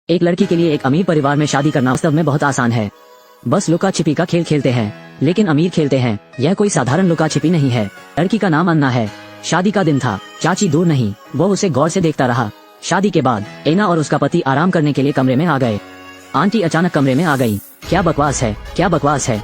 एक लड़की के लिए एक अमीर परिवार में शादी करना वास्तव में बहुत आसान है। बस लुका छिपी का खेल खेलते हैं, लेकिन अमीर खेलते हैं। यह कोई साधारण लुका छिपी नहीं है। लड़की का नाम अन्ना है। शादी का दिन था। चाची दूर नहीं, वो उसे गौर से देखता रहा। शादी के बाद एना और उसका पति आराम करने के लिए कमरे में आ गए। आंटी अचानक कमरे में आ गई। क्या बकवास है, क्या बकवास है,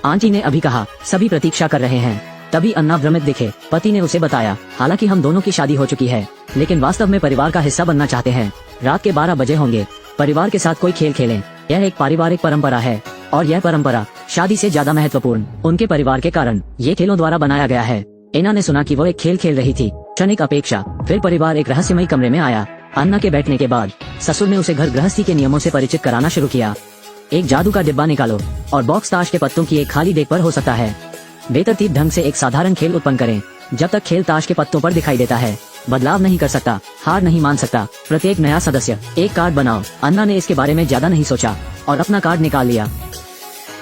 आंटी ने अभी कहा। सभी प्रतीक्षा कर रहे हैं। तभी अन्ना भ्रमित दिखे। पति ने उसे बताया, हालांकि हम दोनों की शादी हो चुकी है, लेकिन वास्तव में परिवार का हिस्सा बनना चाहते हैं। रात के 12 बजे होंगे। परिवार के साथ कोई खेल खेलें। यह एक पारिवारिक परंपरा है और यह परंपरा शादी से ज्यादा महत्वपूर्ण उनके परिवार के कारण ये खेलों द्वारा बनाया गया है। एना ने सुना कि वो एक खेल खेल रही थी। क्षणिक अपेक्षा, फिर परिवार एक रहस्यमयी कमरे में आया। अन्ना के बैठने के बाद ससुर ने उसे घर गृहस्थी के नियमों से परिचित कराना शुरू किया। एक जादू का डिब्बा निकालो और बॉक्स ताश के पत्तों की एक खाली डेक पर हो सकता है। बेतरतीब ढंग से एक साधारण खेल उत्पन्न करें। जब तक खेल ताश के पत्तों पर दिखाई देता है, बदलाव नहीं कर सकता, हार नहीं मान सकता। प्रत्येक नया सदस्य एक कार्ड बनाओ। अन्ना ने इसके बारे में ज्यादा नहीं सोचा और अपना कार्ड निकाल लिया।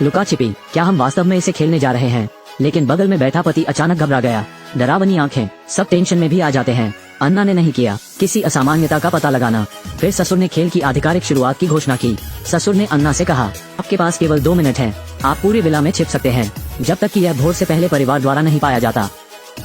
लुका छिपी, क्या हम वास्तव में इसे खेलने जा रहे हैं? लेकिन बगल में बैठा पति अचानक घबरा गया। डरावनी आंखें, सब टेंशन में भी आ जाते हैं। अन्ना ने नहीं किया किसी असामान्यता का पता लगाना। फिर ससुर ने खेल की आधिकारिक शुरुआत की घोषणा की। ससुर ने अन्ना से कहा, आपके पास केवल 2 मिनट हैं। आप पूरे विला में छिप सकते हैं जब तक कि यह भोर से पहले परिवार द्वारा नहीं पाया जाता।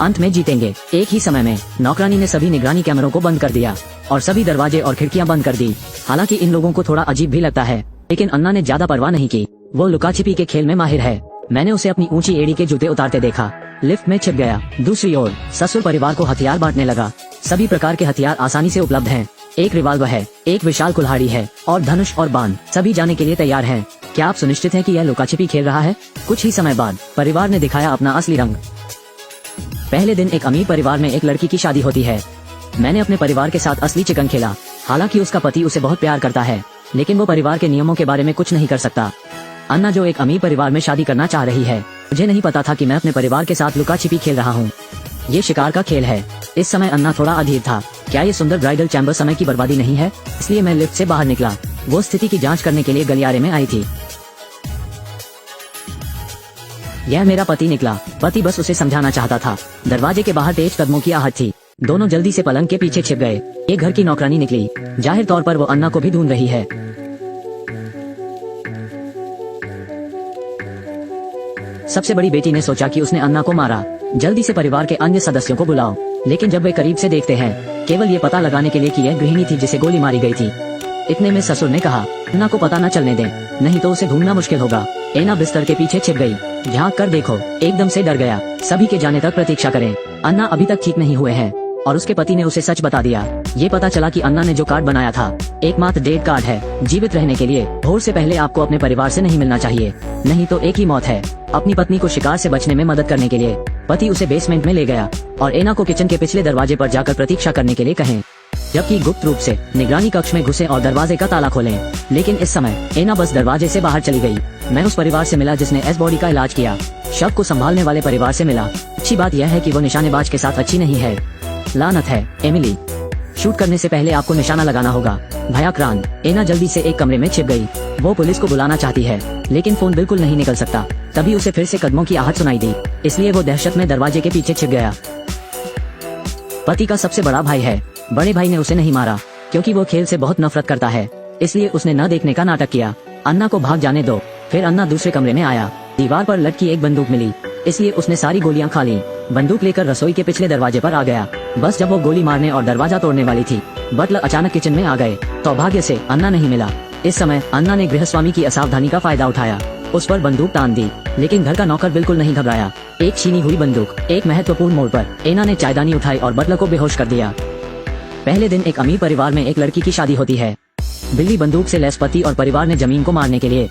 अंत में जीतेंगे। एक ही समय में नौकरानी ने सभी निगरानी कैमरों को बंद कर दिया और सभी दरवाजे और खिड़कियां बंद कर दी। हालांकि इन लोगों को थोड़ा अजीब भी लगता है, लेकिन अन्ना ने ज्यादा परवाह नहीं की। वो लुका छिपी के खेल में माहिर है। मैंने उसे अपनी ऊंची एड़ी के जूते उतारते देखा। लिफ्ट में छिप गया। दूसरी ओर ससुर परिवार को हथियार बांटने लगा। सभी प्रकार के हथियार आसानी से उपलब्ध हैं। एक रिवाल्वर है, एक विशाल कुल्हाड़ी है और धनुष और बाण। सभी जाने के लिए तैयार हैं। क्या आप सुनिश्चित हैं कि यह लुका छिपी खेल रहा है? कुछ ही समय बाद परिवार ने दिखाया अपना असली रंग। पहले दिन एक अमीर परिवार में एक लड़की की शादी होती है। मैंने अपने परिवार के साथ असली चिकन खेला। हालांकि उसका पति उसे बहुत प्यार करता है, लेकिन वो परिवार के नियमों के बारे में कुछ नहीं कर सकता। अन्ना जो एक अमीर परिवार में शादी करना चाह रही है। मुझे नहीं पता था कि मैं अपने परिवार के साथ लुका छिपी खेल रहा हूँ। ये शिकार का खेल है। इस समय अन्ना थोड़ा अधीर था। क्या ये सुंदर ब्राइडल चैम्बर समय की बर्बादी नहीं है? इसलिए मैं लिफ्ट से बाहर निकला। वो स्थिति की जांच करने के लिए गलियारे में आई थी। यह मेरा पति निकला। पति बस उसे समझाना चाहता था। दरवाजे के बाहर तेज कदमों की आहट थी। दोनों जल्दी से पलंग के पीछे छिप गए। एक घर की नौकरानी निकली। जाहिर तौर पर वो अन्ना को भी ढूंढ रही है। सबसे बड़ी बेटी ने सोचा कि उसने अन्ना को मारा। जल्दी से परिवार के अन्य सदस्यों को बुलाओ। लेकिन जब वे करीब से देखते हैं, केवल ये पता लगाने के लिए कि यह गृहिणी थी जिसे गोली मारी गई थी। इतने में ससुर ने कहा, अन्ना को पता न चलने दें, नहीं तो उसे ढूंढना मुश्किल होगा। एना बिस्तर के पीछे छिप गई। झांक कर देखो, एकदम से डर गया। सभी के जाने तक प्रतीक्षा करें। अन्ना अभी तक ठीक नहीं हुए हैं और उसके पति ने उसे सच बता दिया। ये पता चला कि अन्ना ने जो कार्ड बनाया था एकमात्र डेड कार्ड है। जीवित रहने के लिए भोर से पहले आपको अपने परिवार से नहीं मिलना चाहिए, नहीं तो एक ही मौत है। अपनी पत्नी को शिकार से बचने में मदद करने के लिए पति उसे बेसमेंट में ले गया और एना को किचन के पिछले दरवाजे पर जाकर प्रतीक्षा करने के लिए कहें, जबकि गुप्त रूप से निगरानी कक्ष में घुसे और दरवाजे का ताला खोलें। लेकिन इस समय एना बस दरवाजे से बाहर चली गई। मैं उस परिवार से मिला जिसने एस बॉडी का इलाज किया। शव को संभालने वाले परिवार से मिला। अच्छी बात यह है कि वो निशानेबाज के साथ अच्छी नहीं है। लानत है, एमिली। शूट करने से पहले आपको निशाना लगाना होगा। भयाक्रांत एना जल्दी से एक कमरे में छिप गई। वो पुलिस को बुलाना चाहती है, लेकिन फोन बिल्कुल नहीं निकल सकता। तभी उसे फिर से कदमों की आहट सुनाई दी, इसलिए वो दहशत में दरवाजे के पीछे छिप गया। पति का सबसे बड़ा भाई है। बड़े भाई ने उसे नहीं मारा क्योंकि वो खेल से बहुत नफरत करता है, इसलिए उसने न देखने का नाटक किया। अन्ना को भाग जाने दो। फिर अन्ना दूसरे कमरे में आया। दीवार पर लटकी एक बंदूक मिली, इसलिए उसने सारी गोलियां खा ली। बंदूक लेकर रसोई के पिछले दरवाजे पर आ गया। बस जब वो गोली मारने और दरवाजा तोड़ने वाली थी, बटलर अचानक किचन में आ गए। सौभाग्य से अन्ना नहीं मिला। इस समय अन्ना ने गृहस्वामी की असावधानी का फायदा उठाया। उस पर बंदूक तान दी, लेकिन घर का नौकर बिल्कुल नहीं घबराया। एक छीनी हुई बंदूक एक महत्वपूर्ण मोड़ पर एना ने चायदानी उठाई और बटलर को बेहोश कर दिया। पहले दिन एक अमीर परिवार में एक लड़की की शादी होती है। बिल्ली बंदूक से लैस पति और परिवार ने जमीन को मारने के लिए,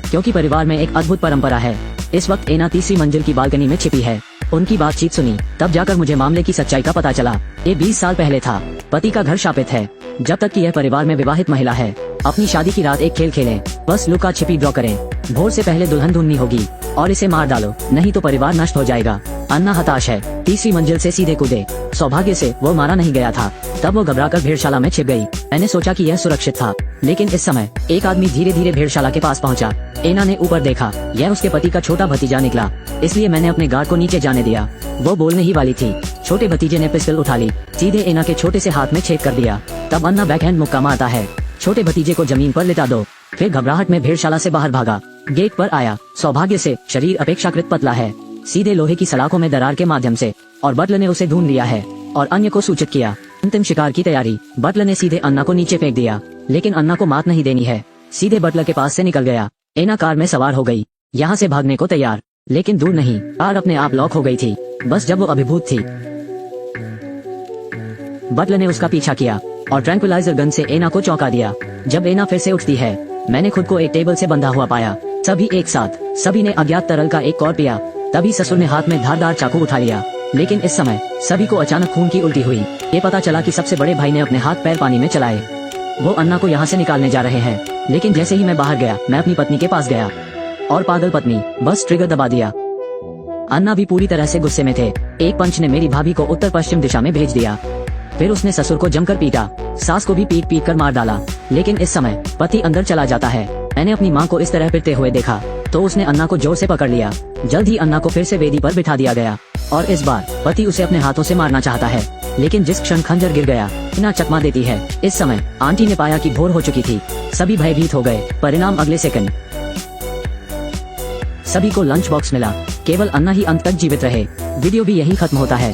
क्योंकि परिवार में एक अद्भुत परंपरा है। इस वक्त एना तीसरी मंजिल की बालकनी में छिपी है। उनकी बातचीत सुनी, तब जाकर मुझे मामले की सच्चाई का पता चला। ये 20 साल पहले था। पति का घर शापित है। जब तक कि यह परिवार में विवाहित महिला है, अपनी शादी की रात एक खेल खेलें। बस लुका छिपी ड्रॉ करें। भोर से पहले दुल्हन ढूंढनी होगी और इसे मार डालो, नहीं तो परिवार नष्ट हो जाएगा। अन्ना हताश है। तीसरी मंजिल से सीधे कूदे। सौभाग्य से वो मारा नहीं गया था। तब वो घबराकर भेड़शाला में छिप गई। मैंने सोचा कि यह सुरक्षित था, लेकिन इस समय एक आदमी धीरे धीरे भेड़शाला के पास पहुंचा। एना ने ऊपर देखा। यह उसके पति का छोटा भतीजा निकला, इसलिए मैंने अपने गार्ड को नीचे जाने दिया। वो बोलने ही वाली थी। छोटे भतीजे ने पिस्टल उठा ली, सीधे एना के छोटे से हाथ में छेद कर दिया। तब अन्ना बैकहैंड मुक्का मारता है। छोटे भतीजे को जमीन पर लिटा दो। फिर घबराहट में भेड़शाला से बाहर भागा। गेट पर आया। सौभाग्य से शरीर अपेक्षाकृत पतला है, सीधे लोहे की सलाखों में दरार के माध्यम से, और बटलर ने उसे ढूंढ लिया है और अन्य को सूचित किया। अंतिम शिकार की तैयारी। बटलर ने सीधे अन्ना को नीचे फेंक दिया, लेकिन अन्ना को मात नहीं देनी है। सीधे बटलर के पास से निकल गया। एना कार में सवार हो गई, यहाँ से भागने को तैयार, लेकिन दूर नहीं, कार अपने आप लॉक हो गई थी, बस जब वो अभिभूत थी। बटलर ने उसका पीछा किया और ट्रैंक्विलाइजर गन से एना को चौंका दिया। जब एना फिर से उठती है, मैंने खुद को एक टेबल से बंधा हुआ पाया। सभी एक साथ, सभी ने अज्ञात तरल का एक कौर पिया। तभी ससुर ने हाथ में धारदार चाकू उठा लिया, लेकिन इस समय सभी को अचानक खून की उल्टी हुई। ये पता चला कि सबसे बड़े भाई ने अपने हाथ पैर पानी में चलाए। वो अन्ना को यहाँ से निकालने जा रहे हैं, लेकिन जैसे ही मैं बाहर गया, मैं अपनी पत्नी के पास गया और पागल पत्नी, बस ट्रिगर दबा दिया। अन्ना भी पूरी तरह से गुस्से में थे। एक पंच ने मेरी भाभी को उत्तर पश्चिम दिशा में भेज दिया। फिर उसने ससुर को जमकर पीटा, सास को भी पीट पीट कर मार डाला। लेकिन इस समय पति अंदर चला जाता है। मैंने अपनी माँ को इस तरह पिटते हुए देखा तो उसने अन्ना को जोर से पकड़ लिया। जल्द ही अन्ना को फिर से वेदी पर बिठा दिया गया और इस बार पति उसे अपने हाथों से मारना चाहता है, लेकिन जिस क्षण खंजर गिर गया, एना चकमा देती है। इस समय आंटी ने पाया कि भोर हो चुकी थी। सभी भयभीत हो गए। परिणाम अगले सेकंड। सभी को लंच बॉक्स मिला, केवल अन्ना ही अंत तक जीवित रहे। वीडियो भी यही खत्म होता है।